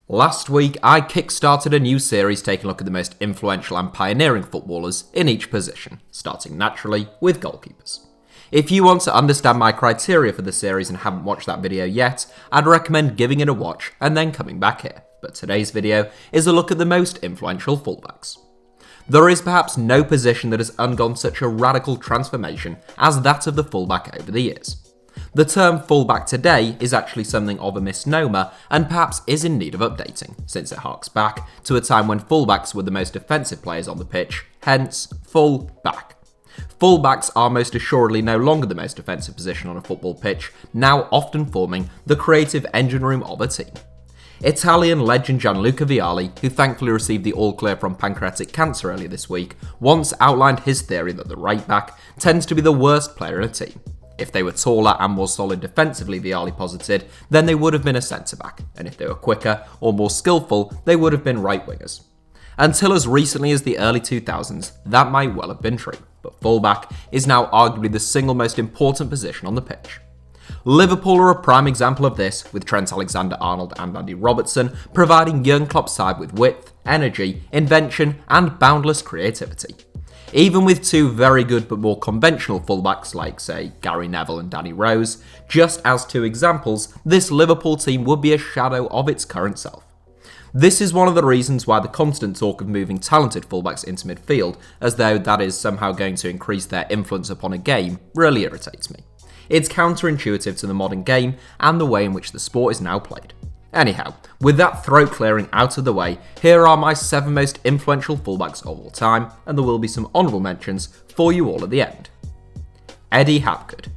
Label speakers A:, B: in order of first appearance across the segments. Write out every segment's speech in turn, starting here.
A: Last week, I kick-started a new series taking a look at the most influential and pioneering footballers in each position, starting naturally with goalkeepers. If you want to understand my criteria for the series and haven't watched that video yet, I'd recommend giving it a watch and then coming back here. But today's video is a look at the most influential fullbacks. There is perhaps no position that has undergone such a radical transformation as that of the fullback over the years. The term fullback today is actually something of a misnomer and perhaps is in need of updating, since it harks back to a time when fullbacks were the most defensive players on the pitch, hence fullback. Fullbacks are most assuredly no longer the most defensive position on a football pitch, now often forming the creative engine room of a team. Italian legend Gianluca Vialli, who thankfully received the all-clear from pancreatic cancer earlier this week, once outlined his theory that the right back tends to be the worst player in a team. If they were taller and more solid defensively, Vialli posited, then they would have been a centre-back, and if they were quicker or more skillful, they would have been right-wingers. Until as recently as the early 2000s, that might well have been true, but fullback is now arguably the single most important position on the pitch. Liverpool are a prime example of this, with Trent Alexander-Arnold and Andy Robertson providing Jurgen Klopp's side with width, energy, invention, and boundless creativity. Even with two very good but more conventional fullbacks like, say, Gary Neville and Danny Rose, just as two examples, this Liverpool team would be a shadow of its current self. This is one of the reasons why the constant talk of moving talented fullbacks into midfield, as though that is somehow going to increase their influence upon a game, really irritates me. It's counterintuitive to the modern game and the way in which the sport is now played. Anyhow, with that throat clearing out of the way, here are my 7 most influential fullbacks of all time, and there will be some honourable mentions for you all at the end. Eddie Hapgood.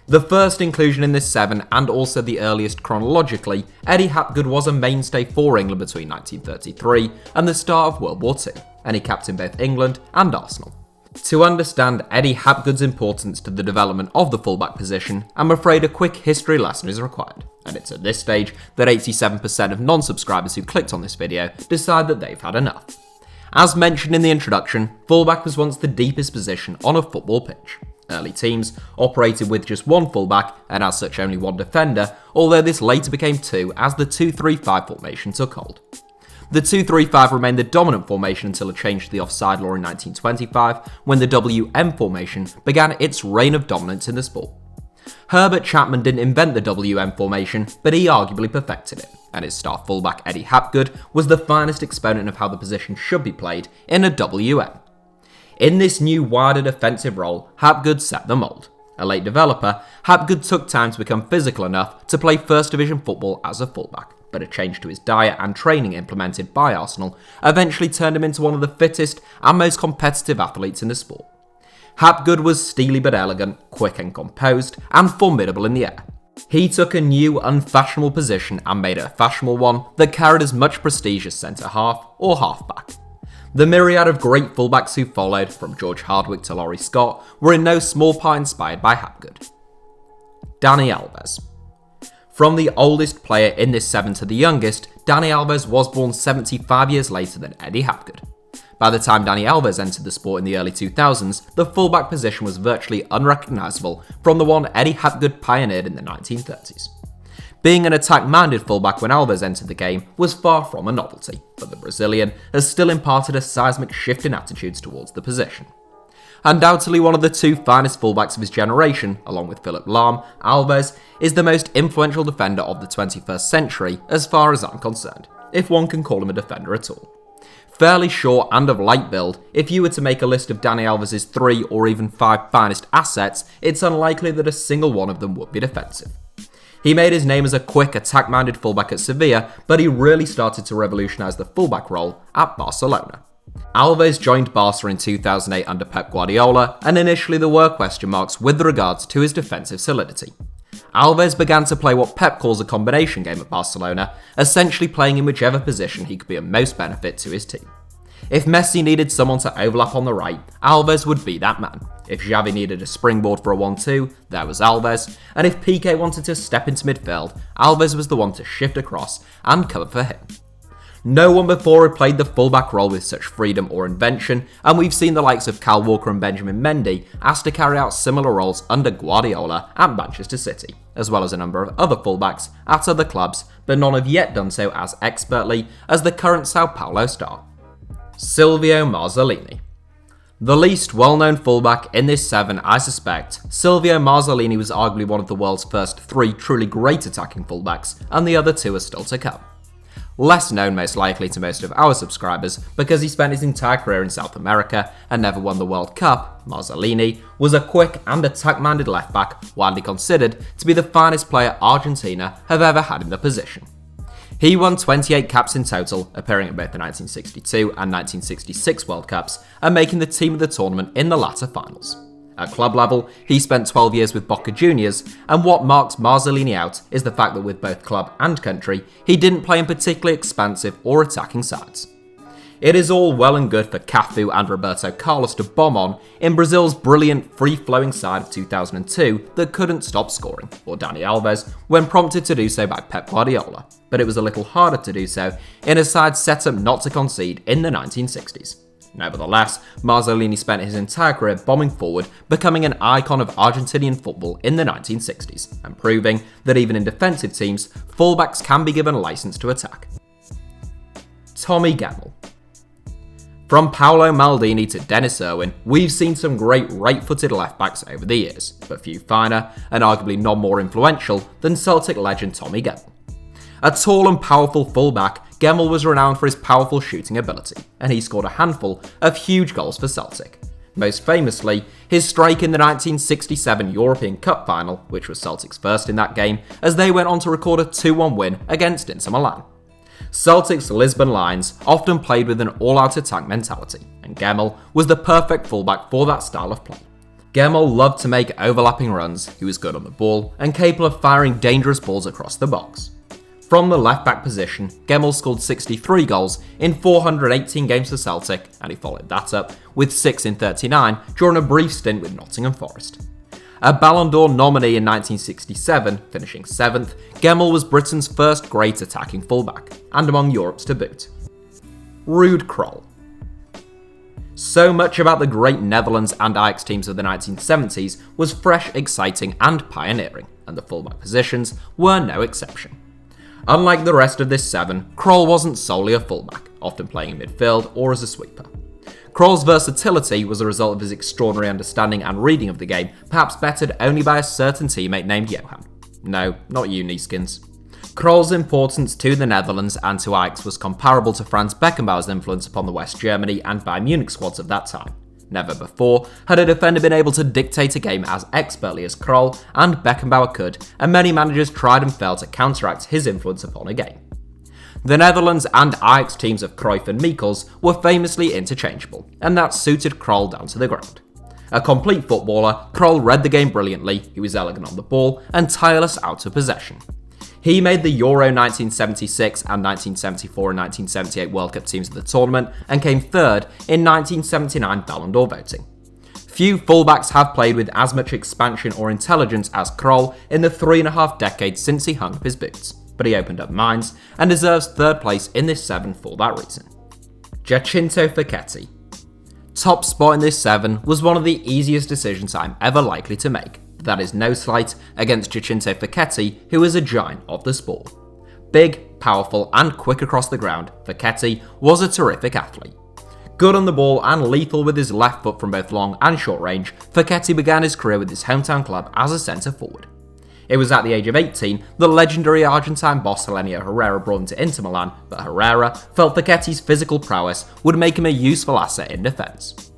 A: The first inclusion in this 7, and also the earliest chronologically, Eddie Hapgood was a mainstay for England between 1933 and the start of World War II, and he captained both England and Arsenal. To understand Eddie Hapgood's importance to the development of the fullback position, I'm afraid a quick history lesson is required, and it's at this stage that 87% of non-subscribers who clicked on this video decide that they've had enough. As mentioned in the introduction, fullback was once the deepest position on a football pitch. Early teams operated with just one fullback and as such only one defender, although this later became 2 as the 2-3-5 formation took hold. The 2-3-5 remained the dominant formation until a change to the offside law in 1925, when the WM formation began its reign of dominance in the sport. Herbert Chapman didn't invent the WM formation, but he arguably perfected it, and his star fullback Eddie Hapgood was the finest exponent of how the position should be played in a WM. In this new wider defensive role, Hapgood set the mould. A late developer, Hapgood took time to become physical enough to play First Division football as a fullback, but a change to his diet and training implemented by Arsenal eventually turned him into one of the fittest and most competitive athletes in the sport. Hapgood was steely but elegant, quick and composed, and formidable in the air. He took a new, unfashionable position and made it a fashionable one that carried as much prestige as centre-half or half-back. The myriad of great fullbacks who followed, from George Hardwick to Laurie Scott, were in no small part inspired by Hapgood. Dani Alves. From the oldest player in this 7 to the youngest, Dani Alves was born 75 years later than Eddie Hapgood. By the time Dani Alves entered the sport in the early 2000s, the fullback position was virtually unrecognisable from the one Eddie Hapgood pioneered in the 1930s. Being an attack-minded fullback when Alves entered the game was far from a novelty, but the Brazilian has still imparted a seismic shift in attitudes towards the position. Undoubtedly one of the 2 finest fullbacks of his generation, along with Philipp Lahm, Alves is the most influential defender of the 21st century as far as I'm concerned, if one can call him a defender at all. Fairly short and of light build, if you were to make a list of Dani Alves' 3 or even 5 finest assets, it's unlikely that a single one of them would be defensive. He made his name as a quick, attack-minded fullback at Sevilla, but he really started to revolutionise the fullback role at Barcelona. Alves joined Barca in 2008 under Pep Guardiola, and initially there were question marks with regards to his defensive solidity. Alves began to play what Pep calls a combination game at Barcelona, essentially playing in whichever position he could be of most benefit to his team. If Messi needed someone to overlap on the right, Alves would be that man. If Xavi needed a springboard for a 1-2, there was Alves, and if Piqué wanted to step into midfield, Alves was the one to shift across and cover for him. No one before had played the fullback role with such freedom or invention, and we've seen the likes of Kyle Walker and Benjamin Mendy asked to carry out similar roles under Guardiola at Manchester City, as well as a number of other fullbacks at other clubs, but none have yet done so as expertly as the current Sao Paulo star. Silvio Marzolini. The least well-known fullback in this seven, I suspect, Silvio Marzolini was arguably one of the world's first three truly great attacking fullbacks, and the other two are still to come. Less known most likely to most of our subscribers because he spent his entire career in South America and never won the World Cup, Marzolini was a quick and attack-minded left-back widely considered to be the finest player Argentina have ever had in the position. He won 28 caps in total, appearing at both the 1962 and 1966 World Cups and making the team of the tournament in the latter finals. At club level, he spent 12 years with Boca Juniors, and what marks Marzolini out is the fact that with both club and country, he didn't play in particularly expansive or attacking sides. It is all well and good for Cafu and Roberto Carlos to bomb on in Brazil's brilliant free-flowing side of 2002 that couldn't stop scoring, or Dani Alves when prompted to do so by Pep Guardiola, but it was a little harder to do so in a side set up not to concede in the 1960s. Nevertheless, Marzolini spent his entire career bombing forward, becoming an icon of Argentinian football in the 1960s, and proving that even in defensive teams, fullbacks can be given a license to attack. Tommy Gemmell. From Paolo Maldini to Dennis Irwin, we've seen some great right-footed left-backs over the years, but few finer, and arguably none more influential than Celtic legend Tommy Gemmell. A tall and powerful fullback, Gemmell was renowned for his powerful shooting ability, and he scored a handful of huge goals for Celtic. Most famously, his strike in the 1967 European Cup final, which was Celtic's first in that game, as they went on to record a 2-1 win against Inter Milan. Celtic's Lisbon Lions often played with an all-out attack mentality, and Gemmell was the perfect fullback for that style of play. Gemmell loved to make overlapping runs, he was good on the ball, and capable of firing dangerous balls across the box. From the left-back position, Gemmell scored 63 goals in 418 games for Celtic, and he followed that up with 6 in 39 during a brief stint with Nottingham Forest. A Ballon d'Or nominee in 1967, finishing 7th, Gemmell was Britain's first great attacking fullback, and among Europe's to boot. Ruud Krol. So much about the great Netherlands and Ajax teams of the 1970s was fresh, exciting, and pioneering, and the fullback positions were no exception. Unlike the rest of this seven, Krol wasn't solely a fullback, often playing in midfield or as a sweeper. Krol's versatility was a result of his extraordinary understanding and reading of the game, perhaps bettered only by a certain teammate named Johan. No, not you, Nieskins. Krol's importance to the Netherlands and to Ajax was comparable to Franz Beckenbauer's influence upon the West Germany and Bayern Munich squads of that time. Never before had a defender been able to dictate a game as expertly as Krol and Beckenbauer could, and many managers tried and failed to counteract his influence upon a game. The Netherlands and Ajax teams of Cruyff and Michels were famously interchangeable, and that suited Krol down to the ground. A complete footballer, Krol read the game brilliantly, he was elegant on the ball and tireless out of possession. He made the Euro 1976 and 1974 and 1978 World Cup teams of the tournament and came third in 1979 Ballon d'Or voting. Few fullbacks have played with as much expansion or intelligence as Krol in the 3.5 decades since he hung up his boots, but he opened up minds and deserves third place in this seven for that reason. Giacinto Facchetti. Top spot in this seven was one of the easiest decisions I'm ever likely to make. That is no slight against Giacinto Facchetti, who is a giant of the sport. Big, powerful, and quick across the ground, Facchetti was a terrific athlete. Good on the ball and lethal with his left foot from both long and short range, Facchetti began his career with his hometown club as a centre forward. It was at the age of 18 that legendary Argentine boss Helenio Herrera brought him to Inter Milan, but Herrera felt Fachetti's physical prowess would make him a useful asset in defence.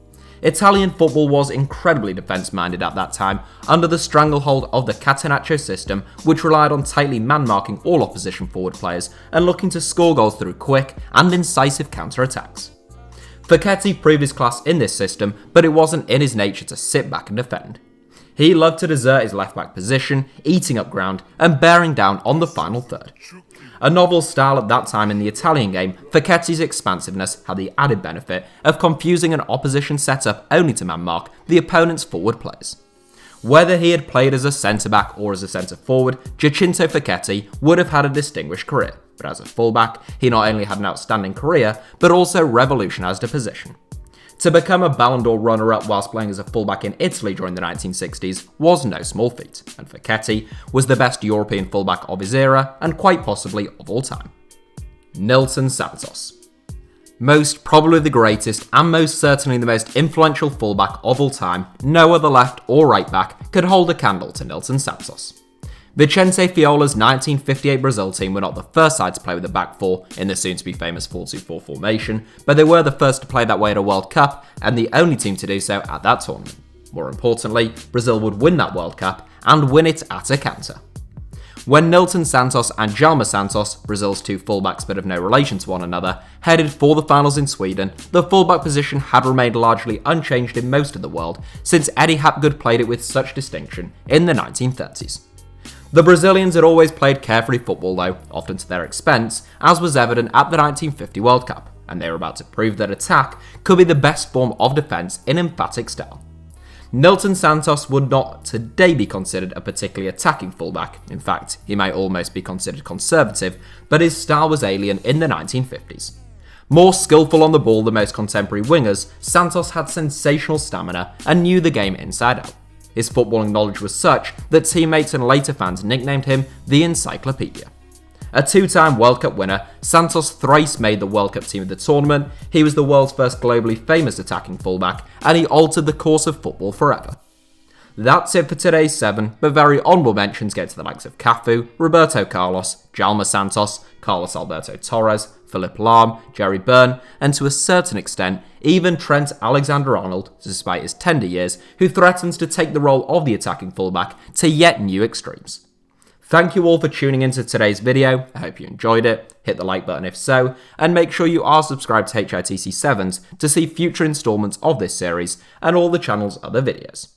A: Italian football was incredibly defence-minded at that time, under the stranglehold of the Catenaccio system, which relied on tightly man-marking all opposition forward players and looking to score goals through quick and incisive counter-attacks. Facchetti proved his class in this system, but it wasn't in his nature to sit back and defend. He loved to desert his left-back position, eating up ground and bearing down on the final third. A novel style at that time in the Italian game, Facchetti's expansiveness had the added benefit of confusing an opposition setup only to man-mark the opponent's forward players. Whether he had played as a centre-back or as a centre-forward, Giacinto Facchetti would have had a distinguished career, but as a fullback, he not only had an outstanding career, but also revolutionised the position. To become a Ballon d'Or runner-up whilst playing as a fullback in Italy during the 1960s was no small feat, and Facchetti was the best European fullback of his era and quite possibly of all time. Nilton Santos. Most probably the greatest and most certainly the most influential fullback of all time, no other left or right back could hold a candle to Nilton Santos. Vicente Fiola's 1958 Brazil team were not the first side to play with a back four in the soon-to-be famous 4-2-4 formation, but they were the first to play that way at a World Cup and the only team to do so at that tournament. More importantly, Brazil would win that World Cup and win it at a canter. When Nilton Santos and Gemmell Santos, Brazil's two fullbacks but of no relation to one another, headed for the finals in Sweden, the fullback position had remained largely unchanged in most of the world since Eddie Hapgood played it with such distinction in the 1930s. The Brazilians had always played carefree football though, often to their expense, as was evident at the 1950 World Cup, and they were about to prove that attack could be the best form of defence in emphatic style. Nilton Santos would not today be considered a particularly attacking fullback, in fact, he might almost be considered conservative, but his style was alien in the 1950s. More skillful on the ball than most contemporary wingers, Santos had sensational stamina and knew the game inside out. His footballing knowledge was such that teammates and later fans nicknamed him the Encyclopedia. A two-time World Cup winner, Santos thrice made the World Cup team of the tournament, he was the world's first globally famous attacking fullback, and he altered the course of football forever. That's it for today's 7, but very honourable mentions go to the likes of Cafu, Roberto Carlos, Gemmell Santos, Carlos Alberto Torres, Philipp Lahm, Jerry Byrne, and to a certain extent, even Trent Alexander-Arnold, despite his tender years, who threatens to take the role of the attacking fullback to yet new extremes. Thank you all for tuning into today's video, I hope you enjoyed it, hit the like button if so, and make sure you are subscribed to HITC Sevens to see future installments of this series and all the channel's other videos.